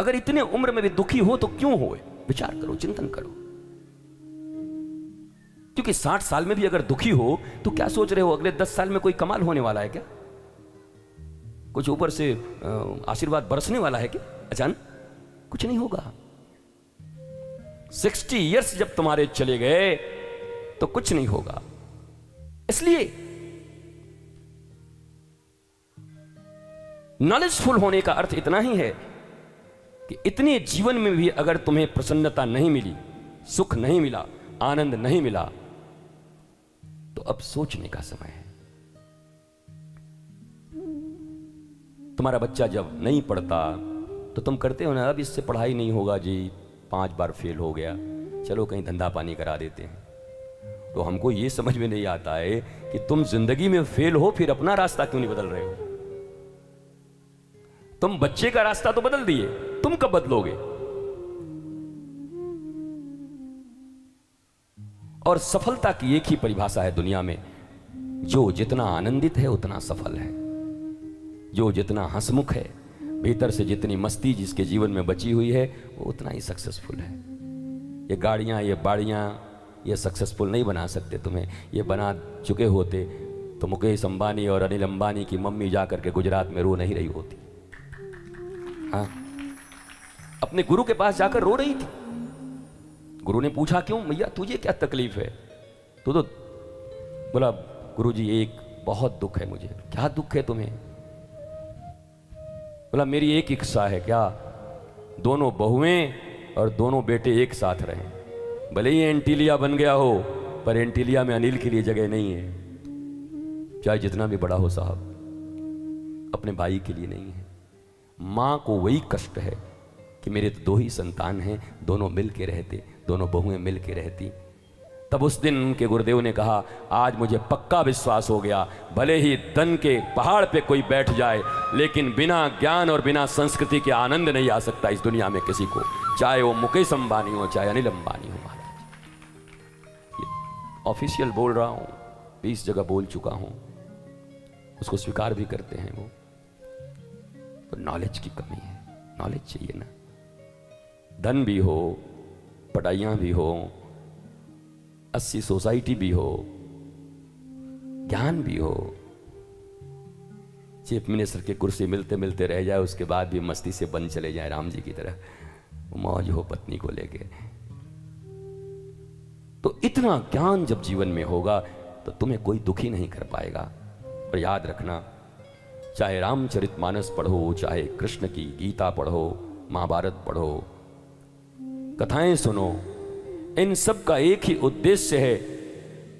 अगर इतने उम्र में भी दुखी हो तो क्यों हो? विचार करो, चिंतन करो। क्योंकि 60 साल में भी अगर दुखी हो तो क्या सोच रहे हो अगले 10 साल में कोई कमाल होने वाला है क्या? कुछ ऊपर से आशीर्वाद बरसने वाला है क्या अचानक? कुछ नहीं होगा। 60 इयर्स जब तुम्हारे चले गए तो कुछ नहीं होगा। इसलिए नॉलेजफुल होने का अर्थ इतना ही है कि इतने जीवन में भी अगर तुम्हें प्रसन्नता नहीं मिली, सुख नहीं मिला, आनंद नहीं मिला, तो अब सोचने का समय है। तुम्हारा बच्चा जब नहीं पढ़ता तो तुम करते हो ना, अब इससे पढ़ाई नहीं होगा जी, 5 बार फेल हो गया, चलो कहीं धंधा पानी करा देते हैं। तो हमको ये समझ में नहीं आता है कि तुम जिंदगी में फेल हो फिर अपना रास्ता क्यों नहीं बदल रहे हो? तुम बच्चे का रास्ता तो बदल दिए, तुम कब बदलोगे? और सफलता की एक ही परिभाषा है दुनिया में, जो जितना आनंदित है उतना सफल है, जो जितना हंसमुख है, भीतर से जितनी मस्ती जिसके जीवन में बची हुई है, वो उतना ही सक्सेसफुल है। ये गाड़ियां, ये बाड़ियां, ये सक्सेसफुल नहीं बना सकते तुम्हें। ये बना चुके होते तो मुकेश अंबानी और अनिल अंबानी की मम्मी जाकर के गुजरात में रो नहीं रही होती। हाँ, अपने गुरु के पास जाकर रो रही थी। गुरु ने पूछा, क्यों मैया, तुझे क्या तकलीफ है? तो बोला, गुरुजी एक बहुत दुख है मुझे। क्या दुख है तुम्हें? बोला, मेरी एक इच्छा है, क्या? दोनों बहुएं और दोनों बेटे एक साथ रहें। भले ही एंटीलिया बन गया हो, पर एंटीलिया में अनिल के लिए जगह नहीं है, चाहे जितना भी बड़ा हो साहब, अपने भाई के लिए नहीं है। मां को वही कष्ट है कि मेरे तो 2 ही संतान हैं, दोनों मिल के रहते, दोनों बहुएं मिल के रहती। तब उस दिन उनके गुरुदेव ने कहा, आज मुझे पक्का विश्वास हो गया, भले ही धन के पहाड़ पे कोई बैठ जाए, लेकिन बिना ज्ञान और बिना संस्कृति के आनंद नहीं आ सकता इस दुनिया में किसी को, चाहे वो मुकेश अंबानी हो, चाहे अनिल अंबानी हो। ऑफिशियल बोल रहा हूं, 20 जगह बोल चुका हूं, उसको स्वीकार भी करते हैं वो। तो नॉलेज की कमी है, नॉलेज चाहिए ना। धन भी हो, पढ़ाइयां भी हो, 80 सोसाइटी भी हो, ज्ञान भी हो, चीफ मिनिस्टर की कुर्सी मिलते मिलते रह जाए, उसके बाद भी मस्ती से बंद चले जाए राम जी की तरह, मौज हो पत्नी को लेके। तो इतना ज्ञान जब जीवन में होगा तो तुम्हें कोई दुखी नहीं कर पाएगा। और याद रखना, चाहे रामचरितमानस पढ़ो, चाहे कृष्ण की गीता पढ़ो, महाभारत पढ़ो, कथाएं सुनो, इन सब का एक ही उद्देश्य है,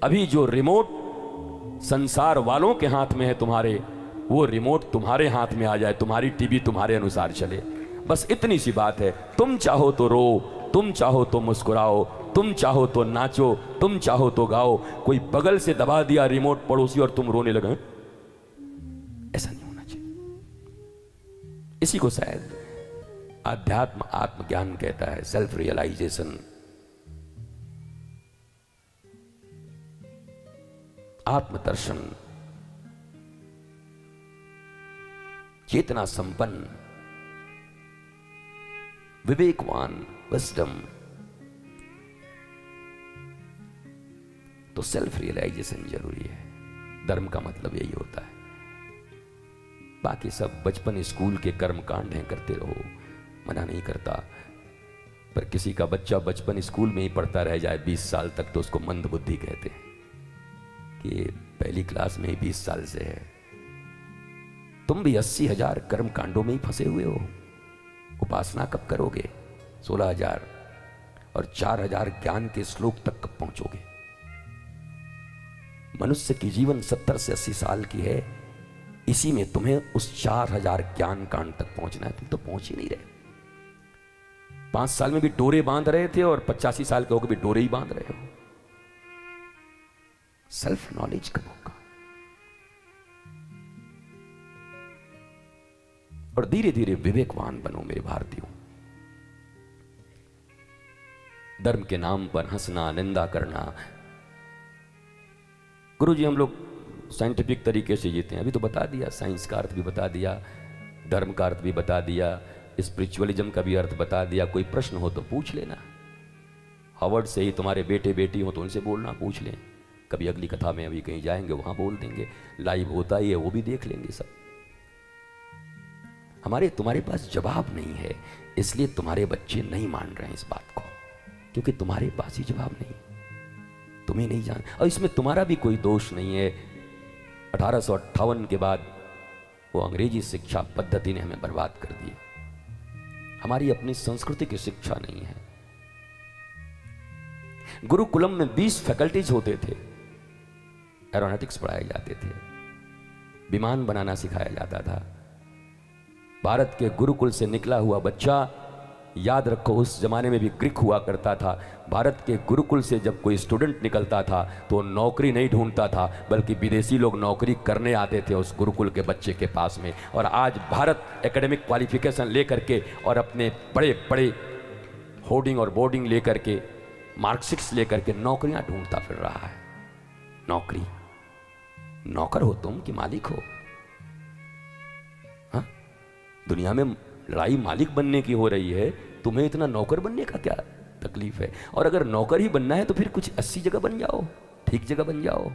अभी जो रिमोट संसार वालों के हाथ में है तुम्हारे, वो रिमोट तुम्हारे हाथ में आ जाए, तुम्हारी टीवी तुम्हारे अनुसार चले। बस इतनी सी बात है। तुम चाहो तो रो, तुम चाहो तो मुस्कुराओ, तुम चाहो तो नाचो, तुम चाहो तो गाओ। कोई बगल से दबा दिया रिमोट पड़ोसी और तुम रोने लगे, ऐसा नहीं होना चाहिए। इसी को शायद आध्यात्म आत्मज्ञान कहता है, सेल्फ रियलाइजेशन। आत्मदर्शन, चेतना संपन्न, विवेकवान, विजडम। तो सेल्फ रियलाइजेशन जरूरी है। धर्म का मतलब यही होता है। बाकी सब बचपन स्कूल के कर्म कांड हैं, करते रहो, मना नहीं करता। पर किसी का बच्चा बचपन स्कूल में ही पढ़ता रह जाए 20 साल तक, तो उसको मंदबुद्धि कहते हैं कि पहली क्लास में ही 20 साल से है। तुम भी 80,000 कर्म कांडों में ही फंसे हुए हो। उपासना कब करोगे? 16,000 और 4,000 ज्ञान के श्लोक तक कब पहुंचोगे? मनुष्य की जीवन 70 से 80 साल की है, इसी में तुम्हें उस 4,000 ज्ञान कांड तक पहुंचना है। तुम तो पहुंच ही नहीं रहे। 5 साल में भी डोरे बांध रहे थे और 85 साल के होकर भी डोरे ही बांध रहे हो। सेल्फ नॉलेज कब होगा? और धीरे धीरे विवेकवान बनो मेरे भारतीयों। धर्म के नाम पर हंसना, निंदा करना। गुरुजी हम लोग साइंटिफिक तरीके से जीते हैं, अभी तो बता दिया, साइंस का अर्थ भी बता दिया, धर्म का अर्थ भी बता दिया, स्पिरिचुअलिज्म का भी अर्थ बता दिया। कोई प्रश्न हो तो पूछ लेना। हार्वर्ड से ही तुम्हारे बेटे बेटी हो तो उनसे बोलना, पूछ लें। कभी अगली कथा में अभी कहीं जाएंगे वहां बोल देंगे, लाइव होता ही है, वो भी देख लेंगे सब। तुम्हारे पास जवाब नहीं है, इसलिए तुम्हारे बच्चे नहीं मान रहे हैं इस बात को, क्योंकि तुम्हारे पास ही जवाब नहीं, तुम्हें नहीं जान। और इसमें तुम्हारा भी कोई दोष नहीं है। 1858 के बाद वो अंग्रेजी शिक्षा पद्धति ने हमें बर्बाद कर दी। हमारी अपनी संस्कृति की शिक्षा नहीं है। गुरुकुलम में 20 फैकल्टीज होते थे। एरोनॉटिक्स पढ़ाए जाते थे, विमान बनाना सिखाया जाता था। भारत के गुरुकुल से निकला हुआ बच्चा, याद रखो उस जमाने में भी ग्रीक हुआ करता था। भारत के गुरुकुल से जब कोई स्टूडेंट निकलता था तो नौकरी नहीं ढूंढता था, बल्कि विदेशी लोग नौकरी करने आते थे उस गुरुकुल के बच्चे के पास में। और आज भारत एकेडमिक क्वालिफिकेशन लेकर के और अपने बड़े बड़े होर्डिंग और बोर्डिंग लेकर के, मार्कशीट्स लेकर के नौकरियां ढूंढता फिर रहा है। नौकरी, नौकर हो तुम कि मालिक हो? हाँ, दुनिया में लड़ाई मालिक बनने की हो रही है, तुम्हें इतना नौकर बनने का क्या तकलीफ है? और अगर नौकर ही बनना है तो फिर कुछ 80 जगह बन जाओ, ठीक जगह बन जाओ।